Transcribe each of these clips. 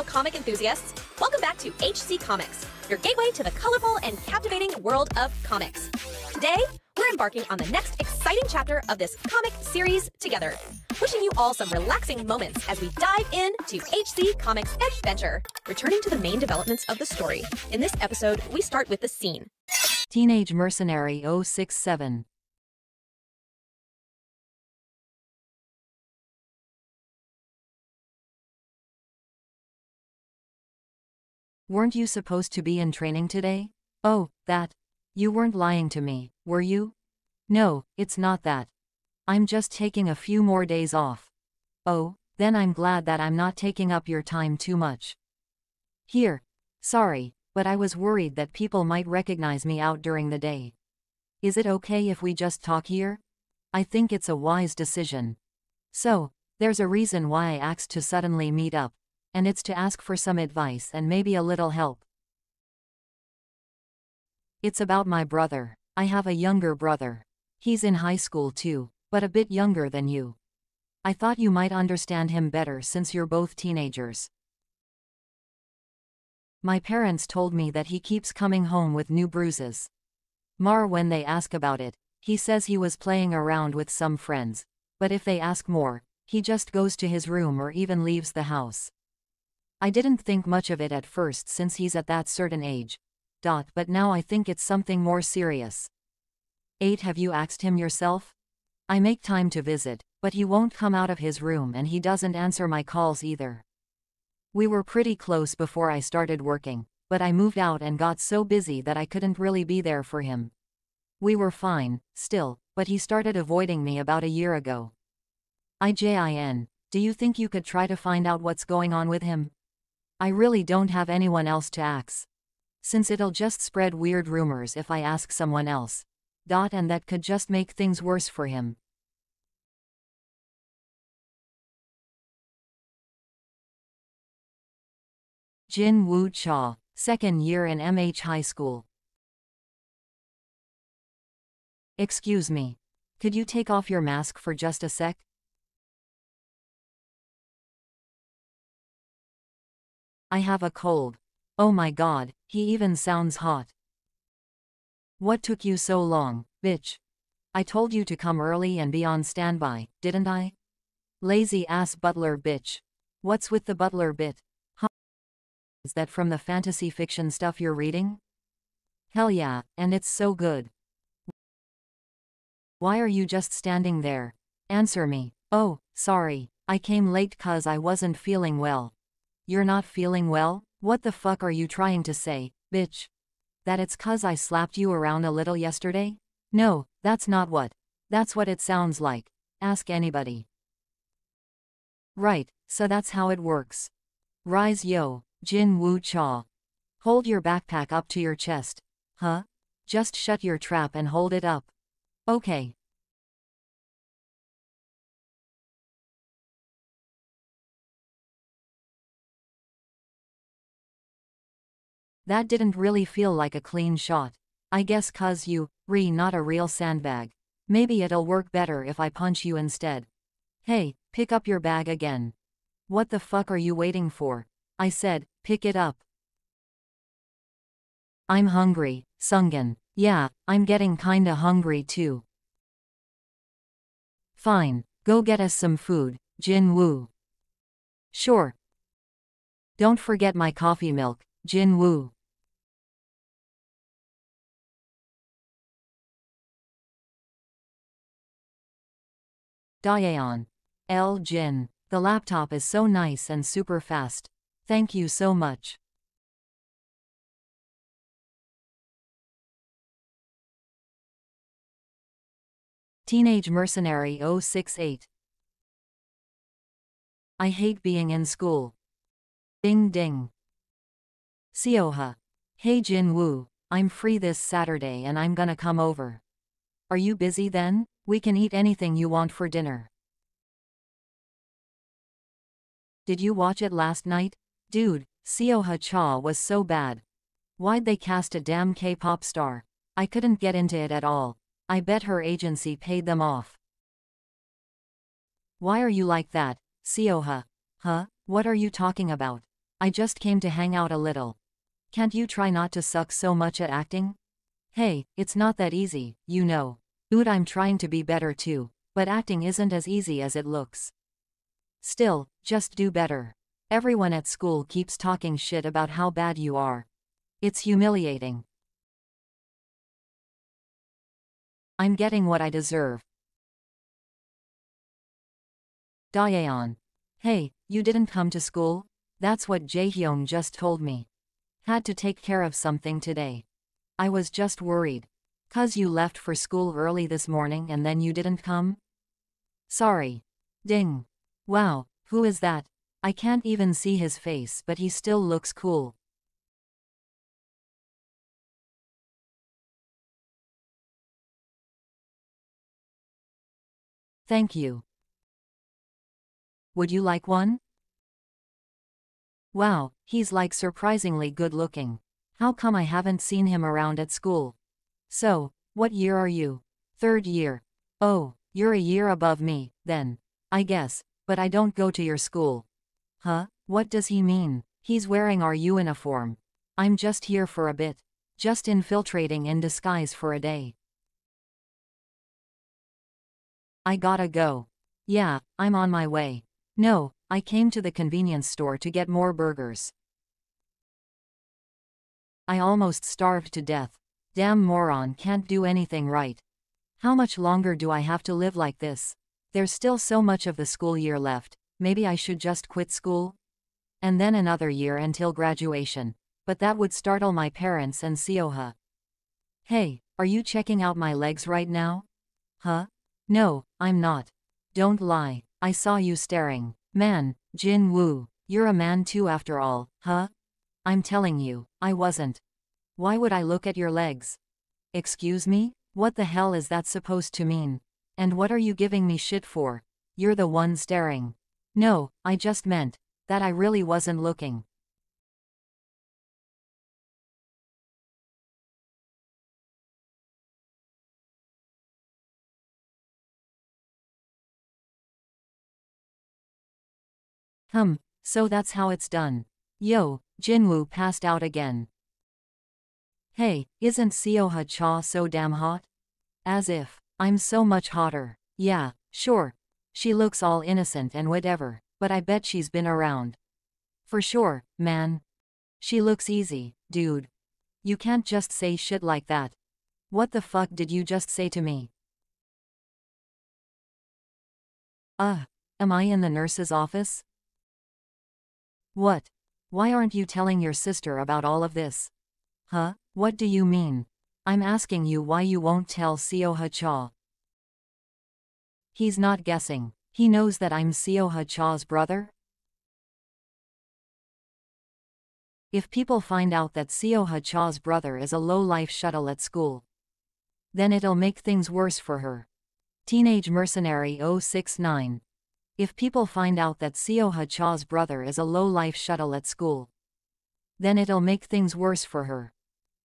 fellow comic enthusiasts. Welcome back to HC Comics, your gateway to the colorful and captivating world of comics. Today, we're embarking on the next exciting chapter of this comic series together. Wishing you all some relaxing moments as we dive into HC Comics' adventure. Returning to the main developments of the story, in this episode, we start with the scene. Teenage Mercenary 067. Weren't you supposed to be in training today? Oh, that. You weren't lying to me, were you? No, it's not that. I'm just taking a few more days off. Oh, then I'm glad that I'm not taking up your time too much. Here. Sorry, but I was worried that people might recognize me out during the day. Is it okay if we just talk here? I think it's a wise decision. So, there's a reason why I asked to suddenly meet up. And it's to ask for some advice and maybe a little help. It's about my brother. I have a younger brother. He's in high school too, but a bit younger than you. I thought you might understand him better since you're both teenagers. My parents told me that he keeps coming home with new bruises. When they ask about it, he says he was playing around with some friends, but if they ask more, he just goes to his room or even leaves the house. I didn't think much of it at first since he's at that certain age. But now I think it's something more serious. 8. Have you asked him yourself? I make time to visit, but he won't come out of his room and he doesn't answer my calls either. We were pretty close before I started working, but I moved out and got so busy that I couldn't really be there for him. We were fine, still, but he started avoiding me about a year ago. Ijin, do you think you could try to find out what's going on with him? I really don't have anyone else to ask. Since it'll just spread weird rumors if I ask someone else. And that could just make things worse for him. Jin Woo Cha, second year in MH High School. Excuse me. Could you take off your mask for just a sec? I have a cold. Oh my god, he even sounds hot. What took you so long, bitch? I told you to come early and be on standby, didn't I? Lazy ass butler bitch. What's with the butler bit? Huh? Is that from the fantasy fiction stuff you're reading? Hell yeah, and it's so good. Why are you just standing there? Answer me. Oh, sorry, I came late 'cause I wasn't feeling well. You're not feeling well? What the fuck are you trying to say, bitch? That it's 'cause I slapped you around a little yesterday? No, that's not what. That's what it sounds like. Ask anybody. Right, so that's how it works. Rise yo, Jin Woo Cha. Hold your backpack up to your chest. Huh? Just shut your trap and hold it up. Okay. That didn't really feel like a clean shot. I guess 'cause you, not a real sandbag. Maybe it'll work better if I punch you instead. Hey, pick up your bag again. What the fuck are you waiting for? I said, pick it up. I'm hungry, Sungin. Yeah, I'm getting kinda hungry too. Fine, go get us some food, Jin Woo. Sure. Don't forget my coffee milk, Jin Woo. Daeyeon. L. Jin. The laptop is so nice and super fast. Thank you so much. Teenage Mercenary 068. I hate being in school. Ding ding. Seoha. Hey Jin Woo, I'm free this Saturday and I'm gonna come over. Are you busy then? We can eat anything you want for dinner. Did you watch it last night? Dude, Seoha Cha was so bad. Why'd they cast a damn K-pop star? I couldn't get into it at all. I bet her agency paid them off. Why are you like that, Seoha? Huh? What are you talking about? I just came to hang out a little. Can't you try not to suck so much at acting? Hey, it's not that easy, you know. Dude, I'm trying to be better too, but acting isn't as easy as it looks. Still, just do better. Everyone at school keeps talking shit about how bad you are. It's humiliating. I'm getting what I deserve. Daeyeon. Hey, you didn't come to school? That's what Jaehyung just told me. Had to take care of something today. I was just worried. 'Cause you left for school early this morning and then you didn't come? Sorry. Ding. Wow, who is that? I can't even see his face, but he still looks cool. Thank you. Would you like one? Wow, he's like surprisingly good looking. How come I haven't seen him around at school? So, what year are you? Third year. Oh, you're a year above me, then. I guess, but I don't go to your school. Huh? What does he mean? He's wearing our uniform. I'm just here for a bit. Just infiltrating in disguise for a day. I gotta go. Yeah, I'm on my way. No, I came to the convenience store to get more burgers. I almost starved to death. Damn moron can't do anything right. How much longer do I have to live like this? There's still so much of the school year left. Maybe I should just quit school? And then another year until graduation. But that would startle my parents and Seoha. Hey, are you checking out my legs right now? Huh? No, I'm not. Don't lie, I saw you staring. Man, Ijin Yu, you're a man too after all, huh? I'm telling you, I wasn't. Why would I look at your legs? Excuse me? What the hell is that supposed to mean? And what are you giving me shit for? You're the one staring. No, I just meant that I really wasn't looking. So that's how it's done. Yo, Jinwoo passed out again. Hey, isn't Seoha Cha so damn hot? As if. I'm so much hotter. Yeah, sure. She looks all innocent and whatever, but I bet she's been around. For sure, man. She looks easy, dude. You can't just say shit like that. What the fuck did you just say to me? Am I in the nurse's office? What? Why aren't you telling your sister about all of this? Huh? What do you mean? I'm asking you why you won't tell Seoha Cha. He's not guessing. He knows that I'm Seoha Cha's brother? If people find out that Seoha Cha's brother is a low-life shuttle at school, then it'll make things worse for her. Teenage Mercenary 069. If people find out that Seoha Cha's brother is a low-life shuttle at school, then it'll make things worse for her.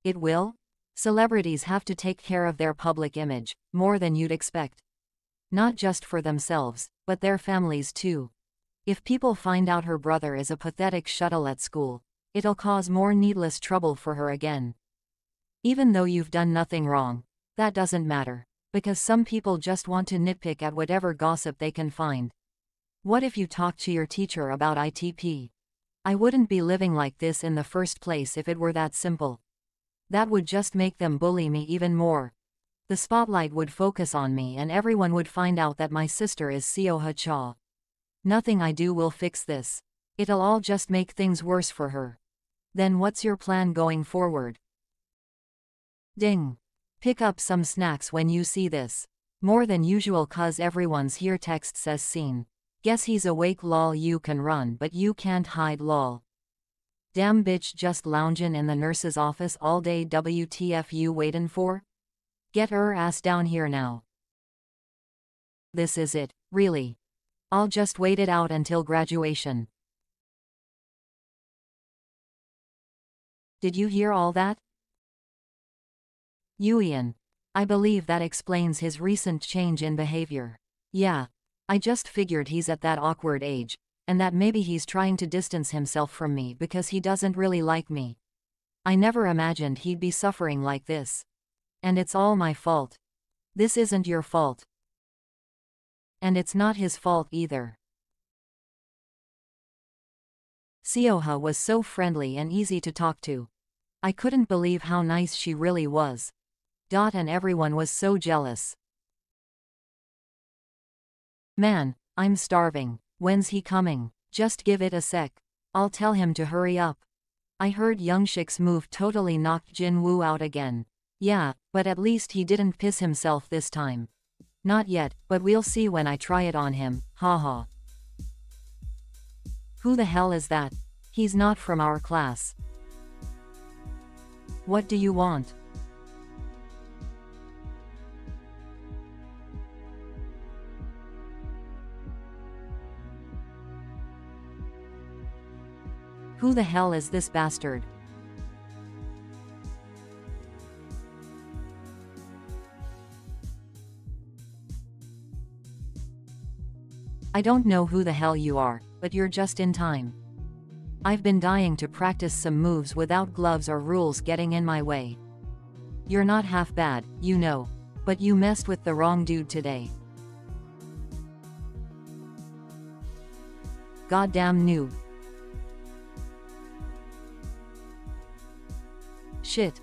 It will? Celebrities have to take care of their public image, more than you'd expect. Not just for themselves, but their families too. If people find out her brother is a pathetic shuttle at school, it'll cause more needless trouble for her again. Even though you've done nothing wrong, that doesn't matter, because some people just want to nitpick at whatever gossip they can find. What if you talk to your teacher about ITP? I wouldn't be living like this in the first place if it were that simple. That would just make them bully me even more. The spotlight would focus on me and everyone would find out that my sister is Seoha Cha. Nothing I do will fix this. It'll all just make things worse for her. Then what's your plan going forward? Ding. Pick up some snacks when you see this. More than usual cause everyone's here text says seen. Guess he's awake lol you can run but you can't hide lol. Damn bitch just loungin' in the nurse's office all day WTF you waitin' for? Get her ass down here now. This is it, really. I'll just wait it out until graduation. Did you hear all that? Yuian. I believe that explains his recent change in behavior. Yeah. I just figured he's at that awkward age. and that maybe he's trying to distance himself from me because he doesn't really like me. I never imagined he'd be suffering like this. And it's all my fault. This isn't your fault. And it's not his fault either. Seoha was so friendly and easy to talk to. I couldn't believe how nice she really was. And everyone was so jealous. Man, I'm starving. When's he coming? Just give it a sec. I'll tell him to hurry up. I heard Youngshik's move totally knocked Ijin Yu out again. Yeah, but at least he didn't piss himself this time. Not yet, but we'll see when I try it on him, haha. Who the hell is that? He's not from our class. What do you want? Who the hell is this bastard? I don't know who the hell you are, but you're just in time. I've been dying to practice some moves without gloves or rules getting in my way. You're not half bad, you know, but you messed with the wrong dude today. Goddamn noob. Shit.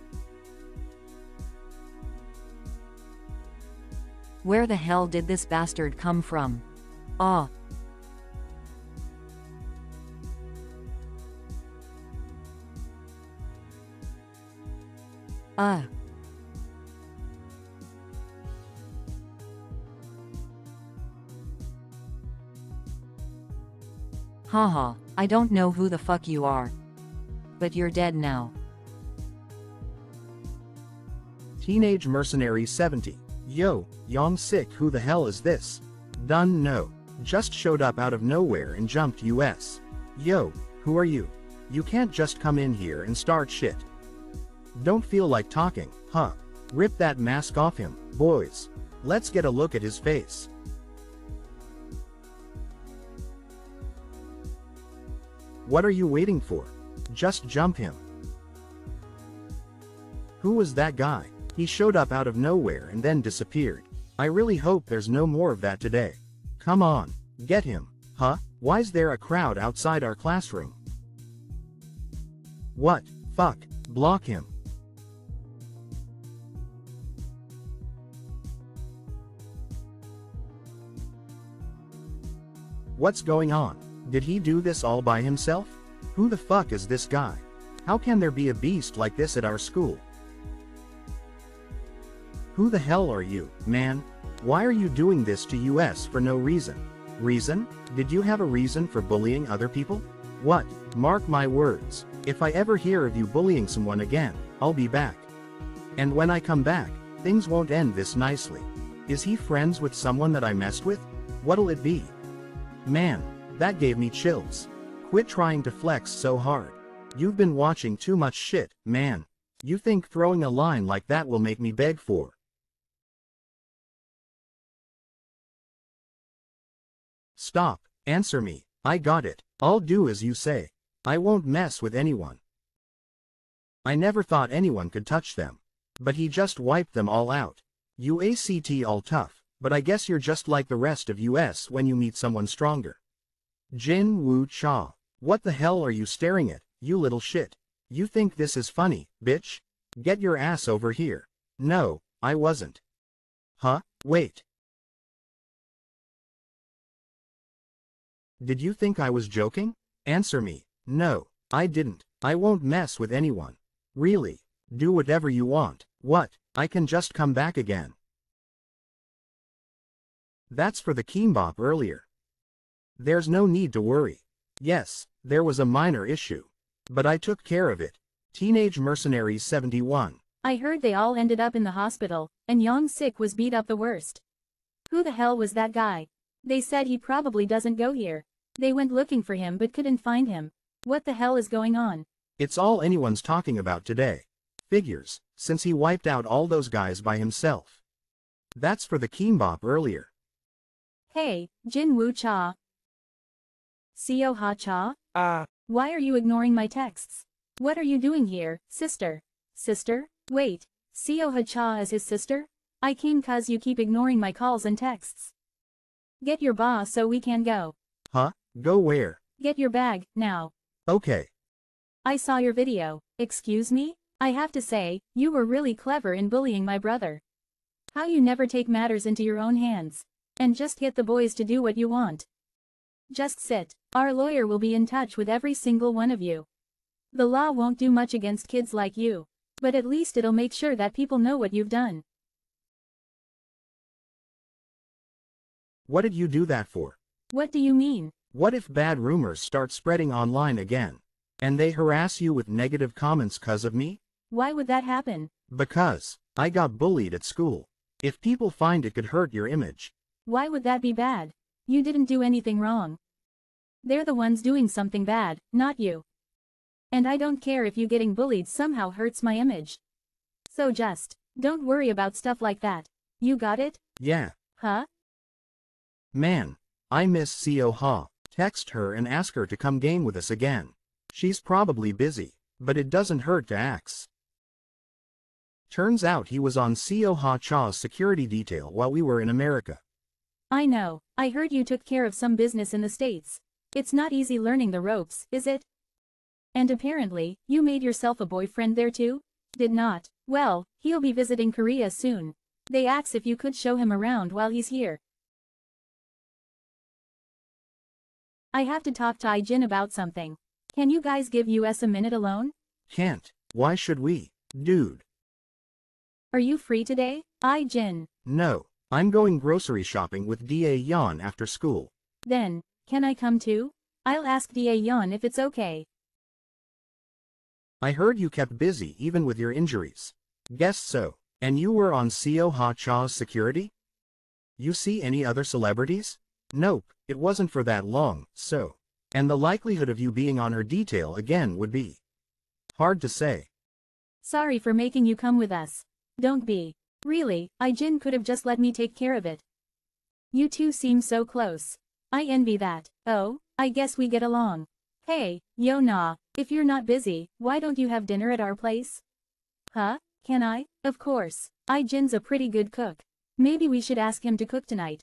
Where the hell did this bastard come from? Ah. Haha, I don't know who the fuck you are. But you're dead now. Teenage Mercenary 70. Yo, Young-sik, who the hell is this? Done no. Just showed up out of nowhere and jumped US. Yo, who are you? You can't just come in here and start shit. Don't feel like talking, huh? Rip that mask off him, boys. Let's get a look at his face. What are you waiting for? Just jump him. Who was that guy? He showed up out of nowhere and then disappeared. I really hope there's no more of that today. Come on, get him, huh? Why's there a crowd outside our classroom? What, fuck, block him. What's going on? Did he do this all by himself? Who the fuck is this guy? How can there be a beast like this at our school? Who the hell are you, man? Why are you doing this to us for no reason? Reason? Did you have a reason for bullying other people? What? Mark my words, if I ever hear of you bullying someone again, I'll be back. And when I come back, things won't end this nicely. Is he friends with someone that I messed with? What'll it be? Man, that gave me chills. Quit trying to flex so hard. You've been watching too much shit, man. You think throwing a line like that will make me beg for? Stop, answer me. I got it. I'll do as you say. I won't mess with anyone. I never thought anyone could touch them. But he just wiped them all out. You act all tough, but I guess you're just like the rest of us when you meet someone stronger. Ijin Yu, what the hell are you staring at, you little shit? You think this is funny, bitch? Get your ass over here. No, I wasn't. Huh? Wait. Did you think I was joking? Answer me. No, I didn't. I won't mess with anyone. Really? Do whatever you want. What? I can just come back again. That's for the kimbap earlier. There's no need to worry. Yes, there was a minor issue. But I took care of it. Teenage Mercenary 71. I heard they all ended up in the hospital, and Young-sik was beat up the worst. Who the hell was that guy? They said he probably doesn't go here. They went looking for him but couldn't find him. What the hell is going on? It's all anyone's talking about today. Figures, since he wiped out all those guys by himself. That's for the kimbap earlier. Hey, Ijin Yu. Seo Ha-cha? Why are you ignoring my texts? What are you doing here, sister? Sister? Wait, Seo Ha-cha is his sister? I came cause you keep ignoring my calls and texts. Get your ba so we can go. Huh? Go where? Get your bag, now. Okay. I saw your video. Excuse me? I have to say, you were really clever in bullying my brother. How you never take matters into your own hands. And just get the boys to do what you want. Just sit. Our lawyer will be in touch with every single one of you. The law won't do much against kids like you. But at least it'll make sure that people know what you've done. What did you do that for? What do you mean? What if bad rumors start spreading online again? And they harass you with negative comments cause of me? Why would that happen? Because I got bullied at school. If people find it could hurt your image. Why would that be bad? You didn't do anything wrong. They're the ones doing something bad, not you. And I don't care if you getting bullied somehow hurts my image. So just, don't worry about stuff like that. You got it? Yeah. Huh? Man, I miss Seo Ha. Text her and ask her to come game with us again. She's probably busy, but it doesn't hurt to ask. Turns out he was on Seo Ha-cha's security detail while we were in America. I know, I heard you took care of some business in the States. It's not easy learning the ropes, is it? And apparently, you made yourself a boyfriend there too? Did not. Well, he'll be visiting Korea soon. They asked if you could show him around while he's here. I have to talk to Ijin about something. Can you guys give us a minute alone? Can't. Why should we? Dude. Are you free today, Ijin? No. I'm going grocery shopping with Daeyeon after school. Then, can I come too? I'll ask Daeyeon if it's okay. I heard you kept busy even with your injuries. Guess so. And you were on Seo Ha-cha's security? You see any other celebrities? Nope, it wasn't for that long, so. And the likelihood of you being on her detail again would be hard to say. Sorry for making you come with us. Don't be. Really, Ijin could have just let me take care of it. You two seem so close. I envy that. Oh, I guess we get along. Hey, Yona, if you're not busy, why don't you have dinner at our place? Huh? Can I? Of course. Ijin's a pretty good cook. Maybe we should ask him to cook tonight.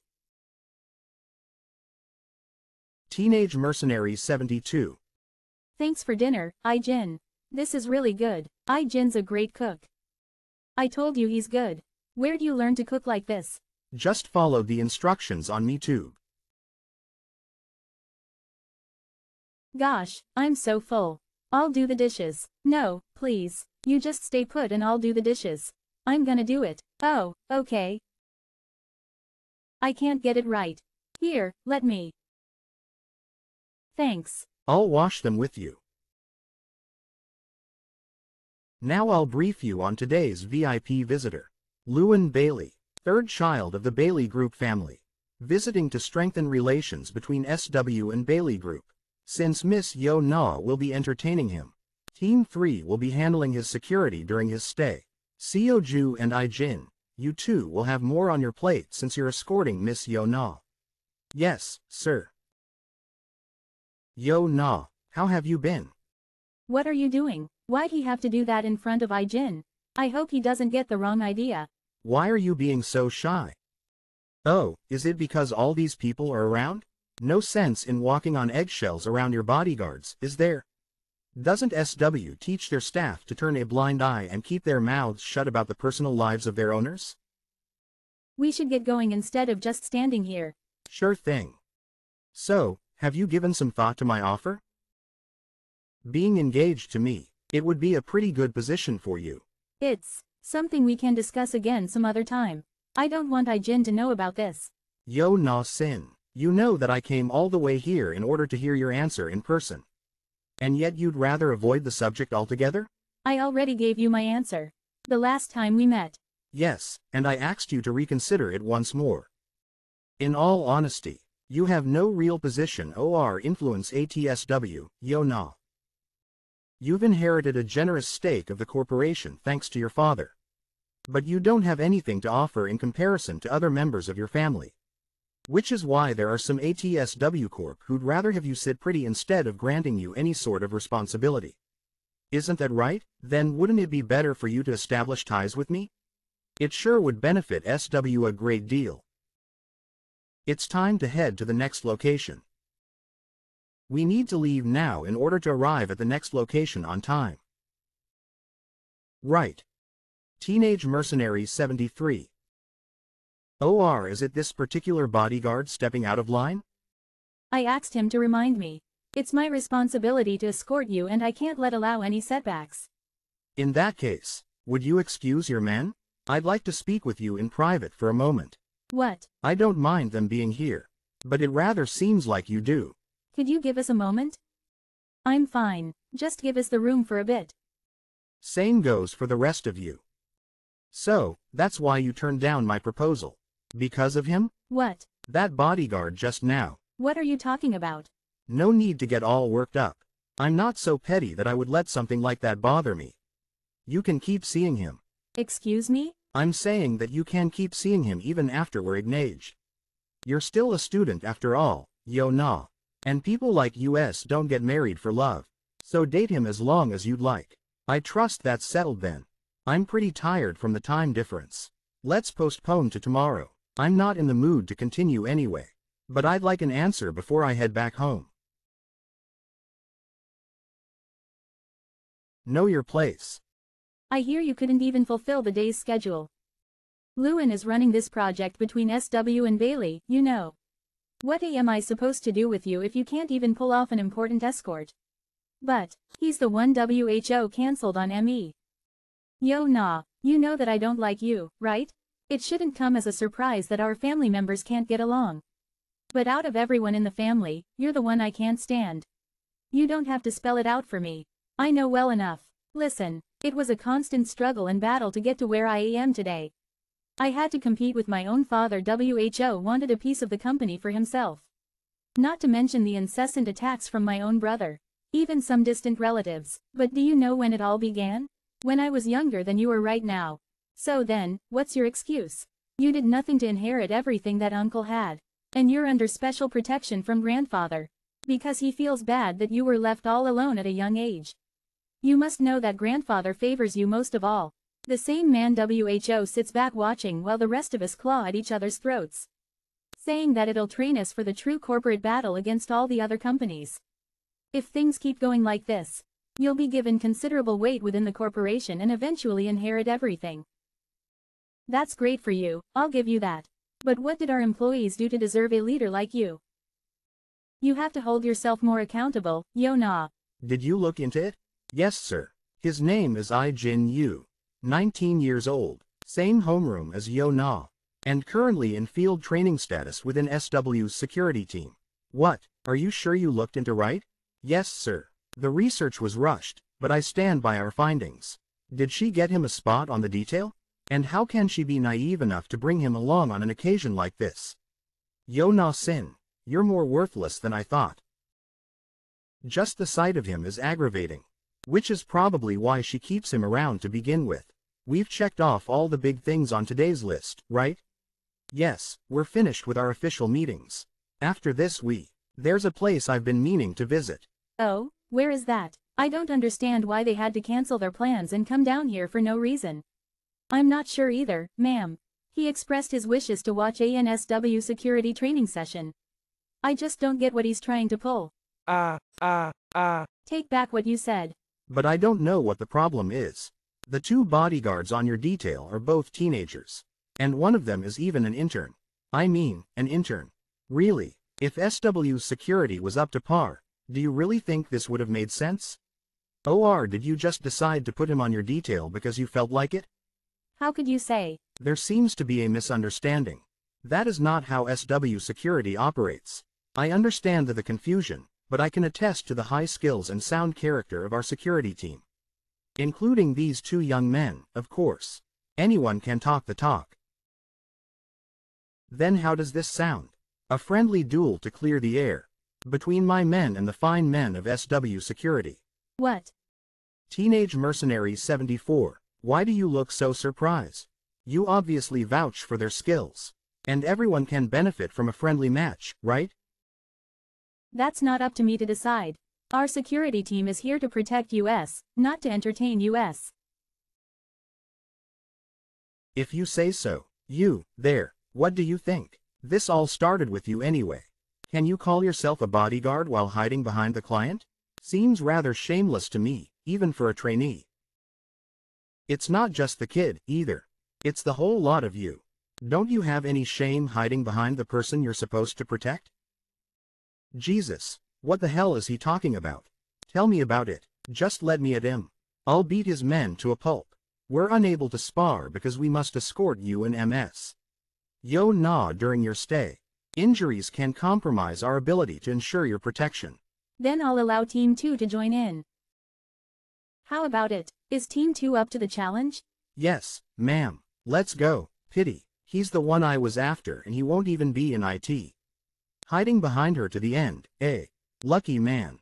Teenage Mercenary 72. Thanks for dinner, Ijin. This is really good. Ijin's a great cook. I told you he's good. Where'd you learn to cook like this? Just followed the instructions on MeTube. Gosh, I'm so full. I'll do the dishes. No, please. You just stay put and I'll do the dishes. I'm gonna do it. Oh, okay. I can't get it right. Here, let me. Thanks. I'll wash them with you. Now I'll brief you on today's VIP visitor. Lewin Bailey, third child of the Bailey Group family. Visiting to strengthen relations between SW and Bailey Group. Since Miss Yo Na will be entertaining him, Team 3 will be handling his security during his stay. Seoju and Ijin, you two will have more on your plate since you're escorting Miss Yo Na. Yes, sir. Yo Na, how have you been? What are you doing? Why'd he have to do that in front of Ijin? I hope he doesn't get the wrong idea. Why are you being so shy? Oh, is it because all these people are around? No sense in walking on eggshells around your bodyguards, is there? Doesn't SW teach their staff to turn a blind eye and keep their mouths shut about the personal lives of their owners? We should get going instead of just standing here. Sure thing. So, have you given some thought to my offer? Being engaged to me, it would be a pretty good position for you. It's something we can discuss again some other time. I don't want Ijin to know about this. Yo Na Sin, you know that I came all the way here in order to hear your answer in person. And yet you'd rather avoid the subject altogether? I already gave you my answer. The last time we met. Yes, and I asked you to reconsider it once more. In all honesty, you have no real position or influence at SW, Yo Na. You've inherited a generous stake of the corporation thanks to your father. But you don't have anything to offer in comparison to other members of your family. Which is why there are some ATSW Corp who'd rather have you sit pretty instead of granting you any sort of responsibility. Isn't that right? Then wouldn't it be better for you to establish ties with me? It sure would benefit SW a great deal. It's time to head to the next location. We need to leave now in order to arrive at the next location on time. Right. Teenage Mercenary 73. OR, is it this particular bodyguard stepping out of line? I asked him to remind me. It's my responsibility to escort you and I can't allow any setbacks. In that case, would you excuse your man? I'd like to speak with you in private for a moment. What? I don't mind them being here, but it rather seems like you do. Could you give us a moment? I'm fine, just give us the room for a bit. Same goes for the rest of you. So, that's why you turned down my proposal. Because of him? What? That bodyguard just now. What are you talking about? No need to get all worked up. I'm not so petty that I would let something like that bother me. You can keep seeing him. Excuse me? I'm saying that you can keep seeing him even after we're engaged. You're still a student after all, yo nah. And people like us don't get married for love. So date him as long as you'd like. I trust that's settled then. I'm pretty tired from the time difference. Let's postpone to tomorrow. I'm not in the mood to continue anyway. But I'd like an answer before I head back home. Know your place. I hear you couldn't even fulfill the day's schedule. Lewin is running this project between SW and Bailey, you know. What am I supposed to do with you if you can't even pull off an important escort? But, he's the one WHO cancelled on ME. Yo nah, you know that I don't like you, right? It shouldn't come as a surprise that our family members can't get along. But out of everyone in the family, you're the one I can't stand. You don't have to spell it out for me. I know well enough. Listen, it was a constant struggle and battle to get to where I am today. I had to compete with my own father. WHO wanted a piece of the company for himself. Not to mention the incessant attacks from my own brother. Even some distant relatives. But do you know when it all began? When I was younger than you are right now. So then, what's your excuse? You did nothing to inherit everything that uncle had. And you're under special protection from grandfather. Because he feels bad that you were left all alone at a young age. You must know that grandfather favors you most of all. The same man WHO sits back watching while the rest of us claw at each other's throats. Saying that it'll train us for the true corporate battle against all the other companies. If things keep going like this, you'll be given considerable weight within the corporation and eventually inherit everything. That's great for you, I'll give you that. But what did our employees do to deserve a leader like you? You have to hold yourself more accountable, yo nah. Did you look into it? Yes, sir. His name is Ijin Yu. 19 years old, same homeroom as Yo Na, and currently in field training status within SW's security team. What, are you sure you looked into right? Yes, sir. The research was rushed, but I stand by our findings. Did she get him a spot on the detail? And how can she be naive enough to bring him along on an occasion like this? Yo Na Sin, you're more worthless than I thought. Just the sight of him is aggravating. Which is probably why she keeps him around to begin with. We've checked off all the big things on today's list, right? Yes, we're finished with our official meetings. After this there's a place I've been meaning to visit. Oh, where is that? I don't understand why they had to cancel their plans and come down here for no reason. I'm not sure either, ma'am. He expressed his wishes to watch ANSW security training session. I just don't get what he's trying to pull. Take back what you said. But I don't know what the problem is. The two bodyguards on your detail are both teenagers. And one of them is even an intern. I mean, an intern. Really, if SW's security was up to par, do you really think this would have made sense? Or did you just decide to put him on your detail because you felt like it? How could you say? There seems to be a misunderstanding. That is not how SW security operates. I understand the confusion, but I can attest to the high skills and sound character of our security team. Including these two young men, of course. Anyone can talk the talk. Then how does this sound? A friendly duel to clear the air. Between my men and the fine men of SW security. What? Teenage Mercenary 74, why do you look so surprised? You obviously vouch for their skills. And everyone can benefit from a friendly match, right? That's not up to me to decide. Our security team is here to protect US, not to entertain US. If you say so. You, there, what do you think? This all started with you anyway. Can you call yourself a bodyguard while hiding behind the client? Seems rather shameless to me, even for a trainee. It's not just the kid, either. It's the whole lot of you. Don't you have any shame hiding behind the person you're supposed to protect? Jesus, what the hell is he talking about? Tell me about it, just let me at him. I'll beat his men to a pulp. We're unable to spar because we must escort you and MS. Yo nah during your stay. Injuries can compromise our ability to ensure your protection. Then I'll allow Team 2 to join in. How about it? Is Team 2 up to the challenge? Yes, ma'am. Let's go. Pity. He's the one I was after and he won't even be in IT. Hiding behind her to the end, eh? Lucky man.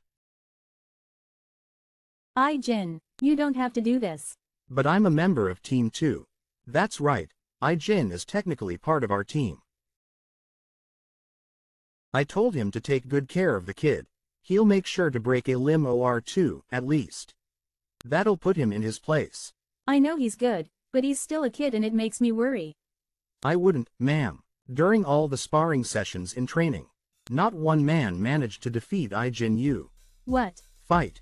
Ijin, you don't have to do this. But I'm a member of Team 2. That's right, Ijin is technically part of our team. I told him to take good care of the kid. He'll make sure to break a limb or two, at least. That'll put him in his place. I know he's good, but he's still a kid and it makes me worry. I wouldn't, ma'am. During all the sparring sessions in training, not one man managed to defeat Ijin Yu. What? Fight.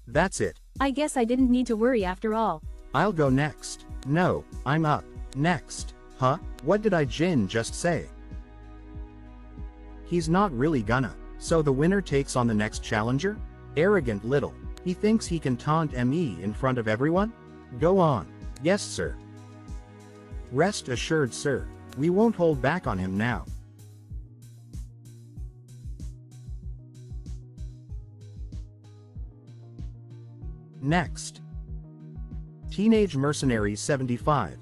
That's it. I guess I didn't need to worry after all. I'll go next. No, I'm up. Next. Huh? What did Ijin just say? He's not really gonna. So the winner takes on the next challenger? Arrogant little. He thinks he can taunt me in front of everyone? Go on. Yes, sir. Rest assured, sir. We won't hold back on him now. Next. Teenage Mercenary 75.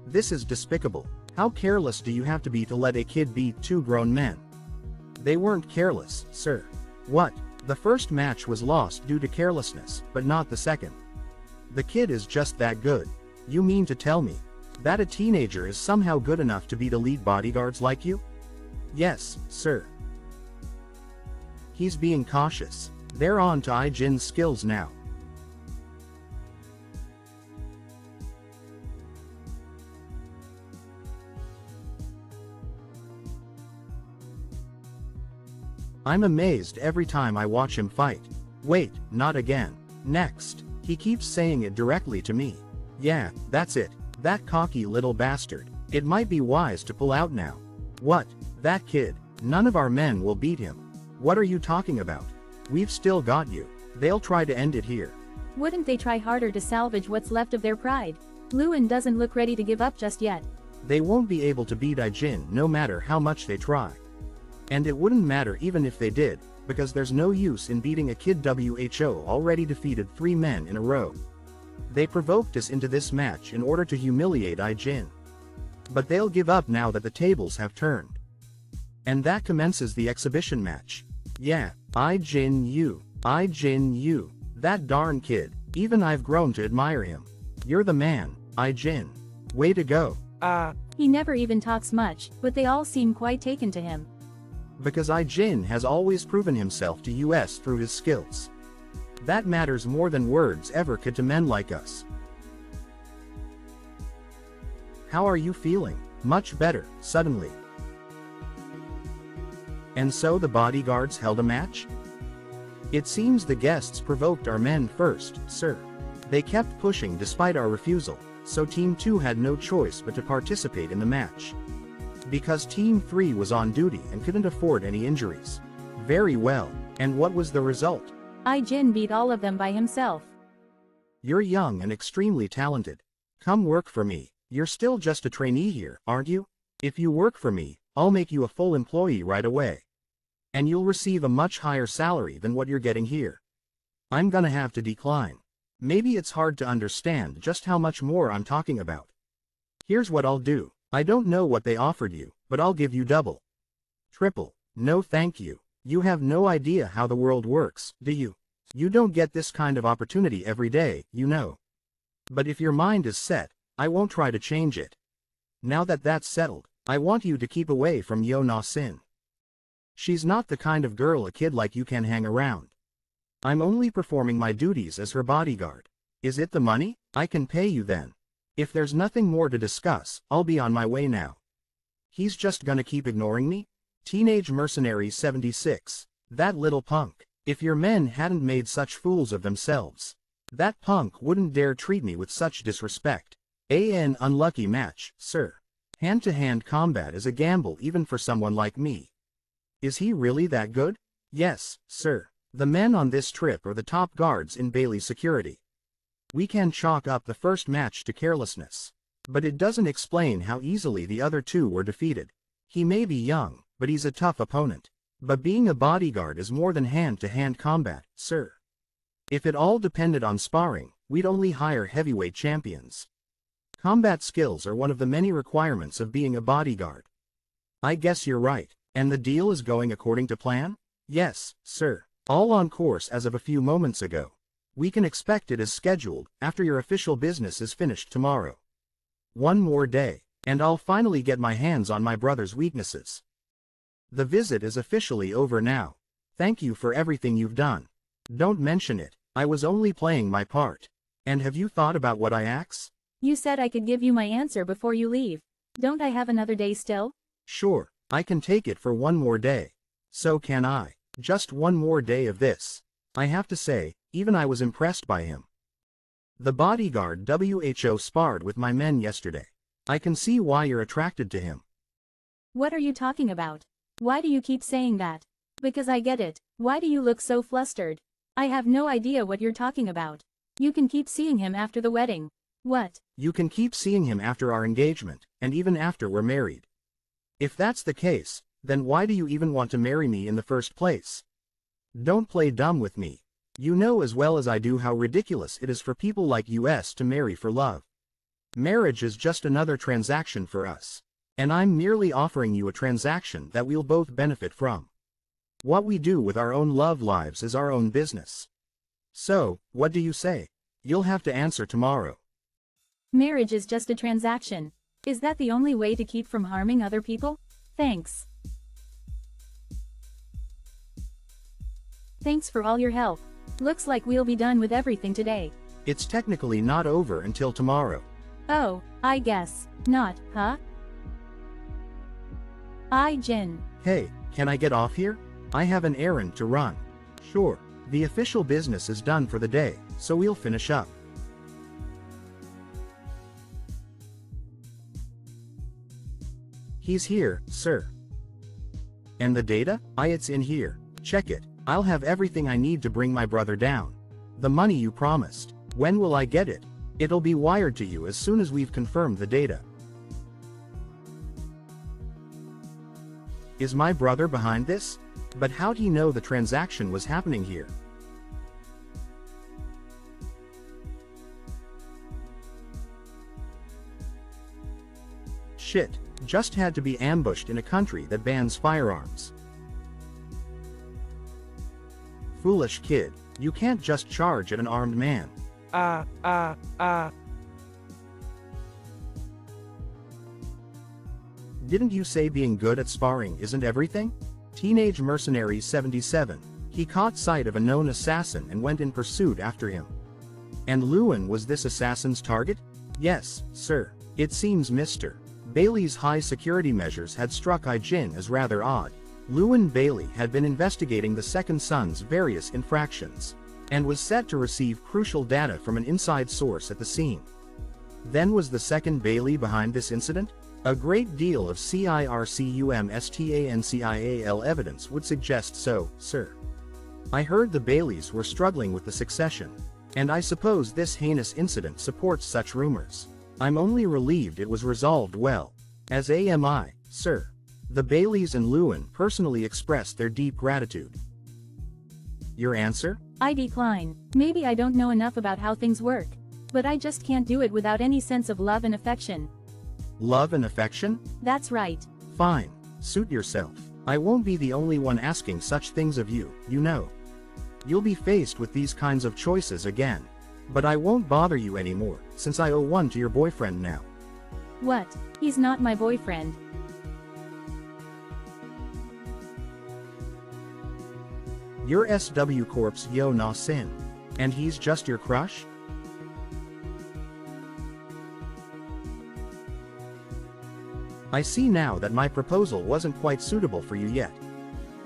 This is despicable. How careless do you have to be to let a kid beat two grown men? They weren't careless, sir. What? The first match was lost due to carelessness, but not the second. The kid is just that good. You mean to tell me that a teenager is somehow good enough to beat elite bodyguards like you? Yes, sir. He's being cautious. They're on to Ijin's skills now. I'm amazed every time I watch him fight. Wait, not again. Next. He keeps saying it directly to me. Yeah, that's it. That cocky little bastard. It might be wise to pull out now. What? That kid. None of our men will beat him. What are you talking about? We've still got you. They'll try to end it here. Wouldn't they try harder to salvage what's left of their pride? Lewin doesn't look ready to give up just yet. They won't be able to beat Ijin no matter how much they try. And it wouldn't matter even if they did, because there's no use in beating a kid WHO already defeated 3 men in a row. They provoked us into this match in order to humiliate Ijin. But they'll give up now that the tables have turned. And that commences the exhibition match. Yeah, Ijin Yu, that darn kid, even I've grown to admire him. You're the man, Ijin. Way to go. He never even talks much, but they all seem quite taken to him. Because Ijin has always proven himself to us through his skills. That matters more than words ever could to men like us. How are you feeling? Much better, suddenly. And so the bodyguards held a match? It seems the guests provoked our men first, sir. They kept pushing despite our refusal, so Team 2 had no choice but to participate in the match. Because Team 3 was on duty and couldn't afford any injuries. Very well. And what was the result? Ijin beat all of them by himself. You're young and extremely talented. Come work for me. You're still just a trainee here, aren't you? If you work for me, I'll make you a full employee right away. And you'll receive a much higher salary than what you're getting here. I'm gonna have to decline. Maybe it's hard to understand just how much more I'm talking about. Here's what I'll do. I don't know what they offered you, but I'll give you double. Triple. No thank you. You have no idea how the world works, do you? You don't get this kind of opportunity every day, you know. But if your mind is set, I won't try to change it. Now that that's settled, I want you to keep away from Yo Na-sin. She's not the kind of girl a kid like you can hang around. I'm only performing my duties as her bodyguard. Is it the money? I can pay you then. If there's nothing more to discuss, I'll be on my way now. He's just gonna keep ignoring me? Teenage Mercenary 76. That little punk. If your men hadn't made such fools of themselves, that punk wouldn't dare treat me with such disrespect. An unlucky match, sir. Hand-to-hand combat is a gamble even for someone like me. Is he really that good? Yes, sir. The men on this trip are the top guards in Bailey's security. We can chalk up the first match to carelessness. But it doesn't explain how easily the other two were defeated. He may be young, but he's a tough opponent. But being a bodyguard is more than hand-to-hand combat, sir. If it all depended on sparring, we'd only hire heavyweight champions. Combat skills are one of the many requirements of being a bodyguard. I guess you're right. And the deal is going according to plan? Yes, sir. All on course as of a few moments ago. We can expect it as scheduled after your official business is finished tomorrow. One more day, and I'll finally get my hands on my brother's weaknesses. The visit is officially over now. Thank you for everything you've done. Don't mention it. I was only playing my part. And have you thought about what I ask? You said I could give you my answer before you leave. Don't I have another day still? Sure, I can take it for one more day. So can I. Just one more day of this. I have to say, even I was impressed by him. The bodyguard WHO sparred with my men yesterday. I can see why you're attracted to him. What are you talking about? Why do you keep saying that? Because I get it. Why do you look so flustered? I have no idea what you're talking about. You can keep seeing him after the wedding. What? You can keep seeing him after our engagement, and even after we're married. If that's the case, then why do you even want to marry me in the first place? Don't play dumb with me. You know as well as I do how ridiculous it is for people like us to marry for love. Marriage is just another transaction for us. And I'm merely offering you a transaction that we'll both benefit from. What we do with our own love lives is our own business. So, what do you say? You'll have to answer tomorrow. Marriage is just a transaction. Is that the only way to keep from harming other people? Thanks. Thanks for all your help. Looks like we'll be done with everything today. It's technically not over until tomorrow. Oh, I guess. Not, huh? Ijin. Hey, can I get off here? I have an errand to run. Sure, the official business is done for the day, so we'll finish up. He's here, sir. And the data? It's in here. Check it. I'll have everything I need to bring my brother down. The money you promised. When will I get it? It'll be wired to you as soon as we've confirmed the data. Is my brother behind this? But how'd he know the transaction was happening here? Shit, just had to be ambushed in a country that bans firearms. Foolish kid, you can't just charge at an armed man. Didn't you say being good at sparring isn't everything? Teenage Mercenary 77. He caught sight of a known assassin and went in pursuit after him. And Lewin was this assassin's target? Yes, sir. It seems Mr. Bailey's high security measures had struck Ijin as rather odd. Lewin Bailey had been investigating the second son's various infractions, and was set to receive crucial data from an inside source at the scene. Then was the second Bailey behind this incident? A great deal of circumstantial evidence would suggest so, sir. I heard the Baileys were struggling with the succession, and I suppose this heinous incident supports such rumors. I'm only relieved it was resolved well. As am I, sir. The Baileys and Lewin personally expressed their deep gratitude. Your answer? I decline. Maybe I don't know enough about how things work. But I just can't do it without any sense of love and affection. Love and affection? That's right. Fine. Suit yourself. I won't be the only one asking such things of you, you know. You'll be faced with these kinds of choices again. But I won't bother you anymore, since I owe one to your boyfriend now. What? He's not my boyfriend. You're SW Corp's Yo Na Sin. And he's just your crush? I see now that my proposal wasn't quite suitable for you yet.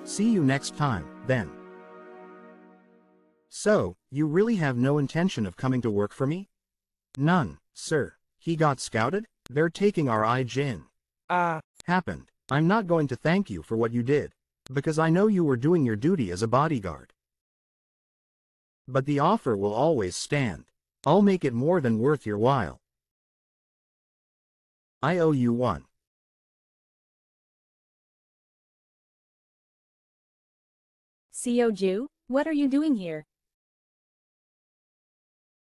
See you next time, then. So, you really have no intention of coming to work for me? None, sir. He got scouted? They're taking our Ijin. Happened. I'm not going to thank you for what you did, because I know you were doing your duty as a bodyguard. But the offer will always stand. I'll make it more than worth your while. I owe you one. Seoju, what are you doing here?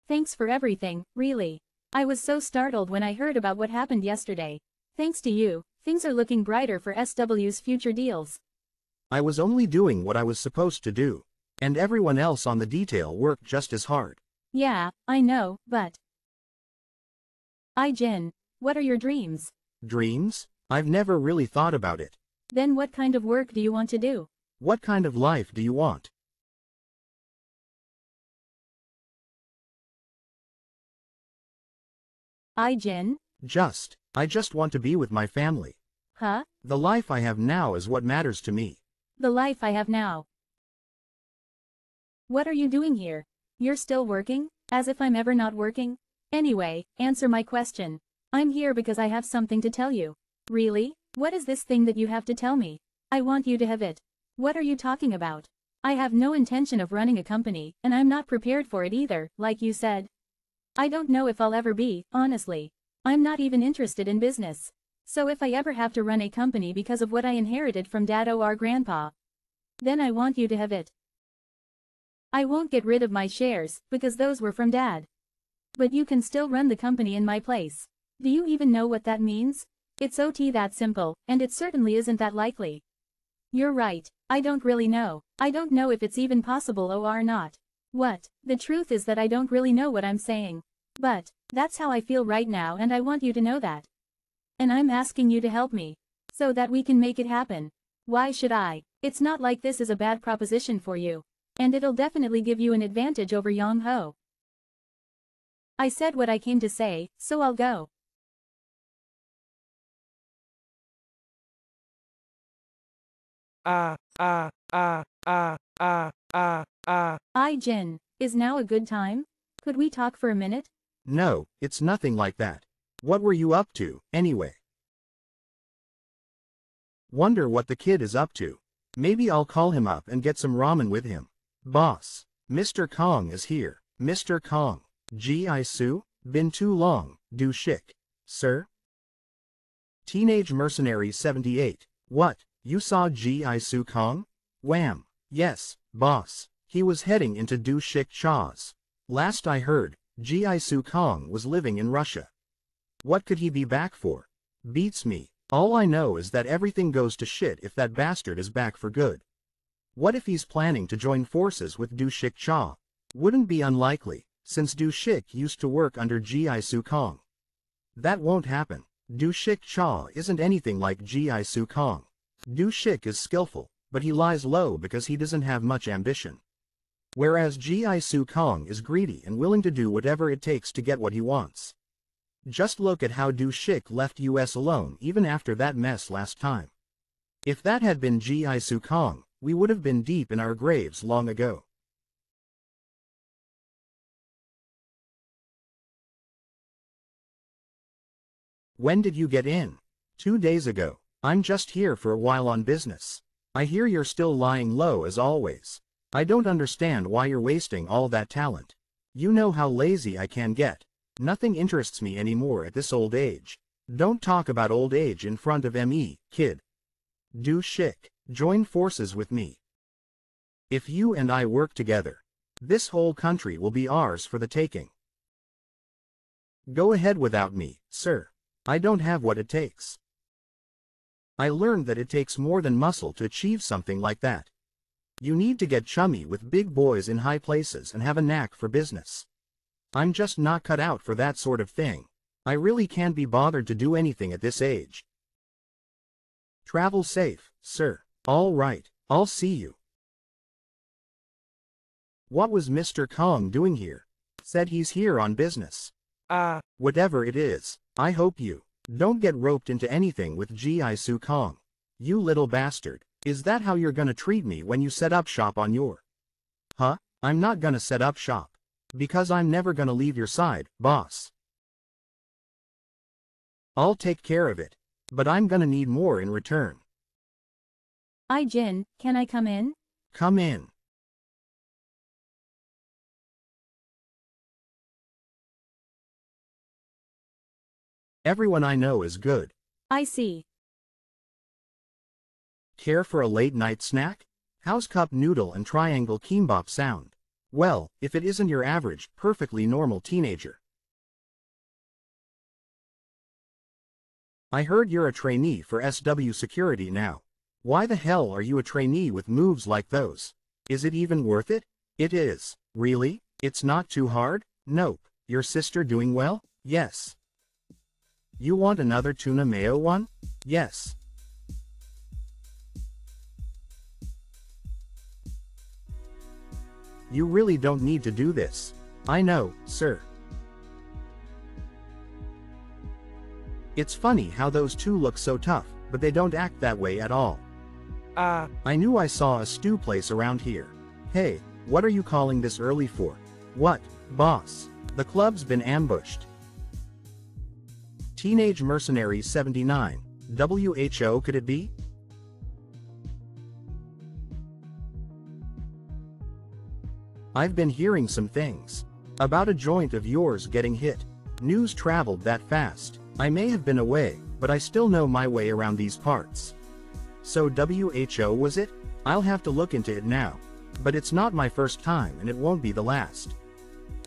Thanks for everything, really. I was so startled when I heard about what happened yesterday. Thanks to you, things are looking brighter for SW's future deals. I was only doing what I was supposed to do, and everyone else on the detail worked just as hard. Yeah, I know, but... Ijin, what are your dreams? Dreams? I've never really thought about it. Then what kind of work do you want to do? What kind of life do you want? Ijin? I just want to be with my family. Huh? The life I have now is what matters to me. The life I have now. What are you doing here? You're still working? As if I'm ever not working? Anyway, answer my question. I'm here because I have something to tell you. Really? What is this thing that you have to tell me? I want you to have it. What are you talking about? I have no intention of running a company, and I'm not prepared for it either, like you said. I don't know if I'll ever be, honestly. I'm not even interested in business. So if I ever have to run a company because of what I inherited from Dad or Grandpa, then I want you to have it. I won't get rid of my shares, because those were from Dad. But you can still run the company in my place. Do you even know what that means? It's OT that simple, and it certainly isn't that likely. You're right, I don't really know. I don't know if it's even possible or not. What? The truth is that I don't really know what I'm saying. But, that's how I feel right now and I want you to know that. And I'm asking you to help me. So that we can make it happen. Why should I? It's not like this is a bad proposition for you. And it'll definitely give you an advantage over Young Ho. I said what I came to say, so I'll go. Ijin, is now a good time? Could we talk for a minute? No, it's nothing like that. What were you up to, anyway? Wonder what the kid is up to. Maybe I'll call him up and get some ramen with him. Boss, Mr. Kong is here. Mr. Kong. Ji-Soo? Been too long, do shik. Sir? Teenage Mercenary 78. What, you saw Ji-Soo Kong? Wham. Yes, boss. He was heading into Do Shik Cha's. Last I heard, Ji-Soo Kong was living in Russia. What could he be back for? Beats me. All I know is that everything goes to shit if that bastard is back for good. What if he's planning to join forces with Do Shik Cha? Wouldn't be unlikely, since Do Shik used to work under Ji-Soo Kong. That won't happen. Do Shik Cha isn't anything like Ji-Soo Kong. Do Shik is skillful, but he lies low because he doesn't have much ambition. Whereas Ji-Soo Kong is greedy and willing to do whatever it takes to get what he wants. Just look at how Do Shik left US alone even after that mess last time. If that had been Ji-Soo Kong, we would have been deep in our graves long ago. When did you get in? 2 days ago. I'm just here for a while on business. I hear you're still lying low as always. I don't understand why you're wasting all that talent. You know how lazy I can get. Nothing interests me anymore at this old age. Don't talk about old age in front of me, kid. Do shik. Join forces with me. If you and I work together, this whole country will be ours for the taking. Go ahead without me, sir. I don't have what it takes. I learned that it takes more than muscle to achieve something like that. You need to get chummy with big boys in high places and have a knack for business. I'm just not cut out for that sort of thing. I really can't be bothered to do anything at this age. Travel safe, sir. All right, I'll see you. What was Mr. Kong doing here? Said he's here on business. Whatever it is, I hope you don't get roped into anything with Jisoo Kong. You little bastard. Is that how you're gonna treat me when you set up shop on your... Huh? I'm not gonna set up shop. Because I'm never gonna leave your side, boss. I'll take care of it. But I'm gonna need more in return. Ijin, can I come in? Come in. Everyone I know is good. I see. Care for a late-night snack? How's cup noodle and triangle kimbap sound? Well, if it isn't your average, perfectly normal teenager. I heard you're a trainee for SW Security now. Why the hell are you a trainee with moves like those? Is it even worth it? It is. Really? It's not too hard? Nope. Your sister doing well? Yes. You want another tuna mayo one? Yes. You really don't need to do this. I know, sir. It's funny how those two look so tough, but they don't act that way at all. I knew I saw a stew place around here. Hey, what are you calling this early for? What, boss? The club's been ambushed. Teenage Mercenary 79. WHO could it be? I've been hearing some things. About a joint of yours getting hit. News traveled that fast. I may have been away, but I still know my way around these parts. So WHO was it? I'll have to look into it now. But it's not my first time and it won't be the last.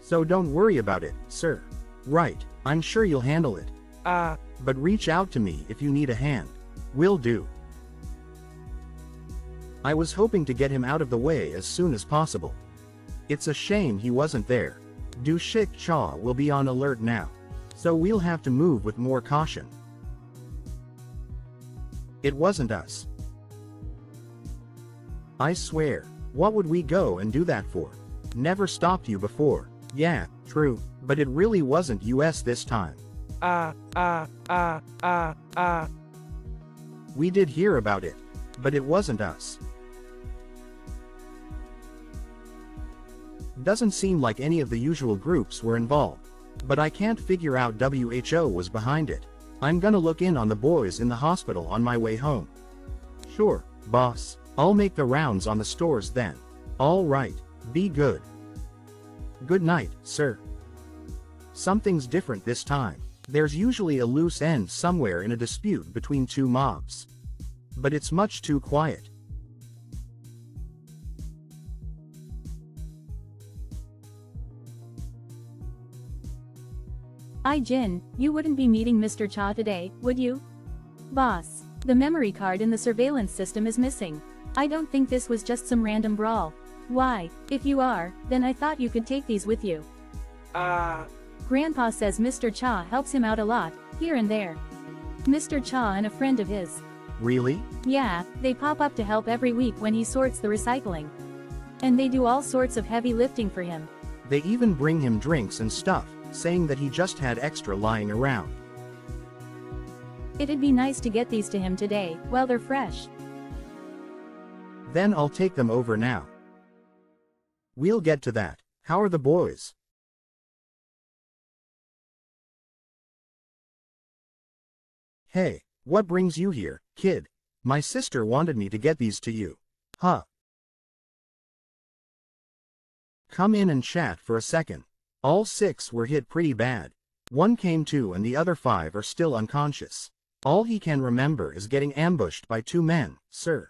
So don't worry about it, sir. Right, I'm sure you'll handle it. But reach out to me if you need a hand. Will do. I was hoping to get him out of the way as soon as possible. It's a shame he wasn't there. Du Shik Cha will be on alert now. So we'll have to move with more caution. It wasn't us. I swear, what would we go and do that for? Never stopped you before. Yeah, true, but it really wasn't us this time. We did hear about it, but it wasn't us. Doesn't seem like any of the usual groups were involved, but I can't figure out WHO was behind it. I'm gonna look in on the boys in the hospital on my way home. Sure, boss, I'll make the rounds on the stores then. All right, be good. Good night, sir. Something's different this time. There's usually a loose end somewhere in a dispute between two mobs. But it's much too quiet. Ijin, you wouldn't be meeting Mr. Cha today, would you? Boss, the memory card in the surveillance system is missing. I don't think this was just some random brawl. Why, if you are, then I thought you could take these with you. Grandpa says Mr. Cha helps him out a lot, here and there. Mr. Cha and a friend of his. Really? Yeah, they pop up to help every week when he sorts the recycling. And they do all sorts of heavy lifting for him. They even bring him drinks and stuff, saying that he just had extra lying around. It'd be nice to get these to him today, while they're fresh. Then I'll take them over now. We'll get to that. How are the boys? Hey, what brings you here, kid? My sister wanted me to get these to you. Huh? Come in and chat for a second. All 6 were hit pretty bad. 1 came to and the other 5 are still unconscious. All he can remember is getting ambushed by 2 men, sir.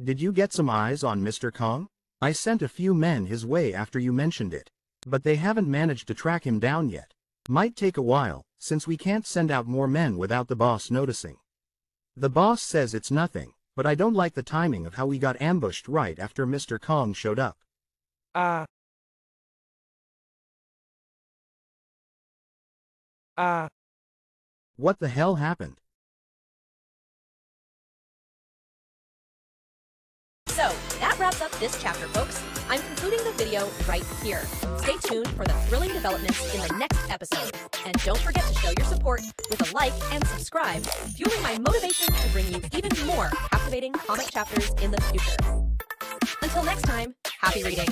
Did you get some eyes on Mr. Kong? I sent a few men his way after you mentioned it. But they haven't managed to track him down yet. Might take a while, since we can't send out more men without the boss noticing. The boss says it's nothing, But I don't like the timing of how we got ambushed right after Mr. Kong showed up. What the hell happened? So, that wraps up this chapter, folks. I'm concluding the video right here. Stay tuned for the thrilling developments in the next episode. And don't forget to show your support with a like and subscribe, fueling my motivation to bring you even more captivating comic chapters in the future. Until next time, happy reading!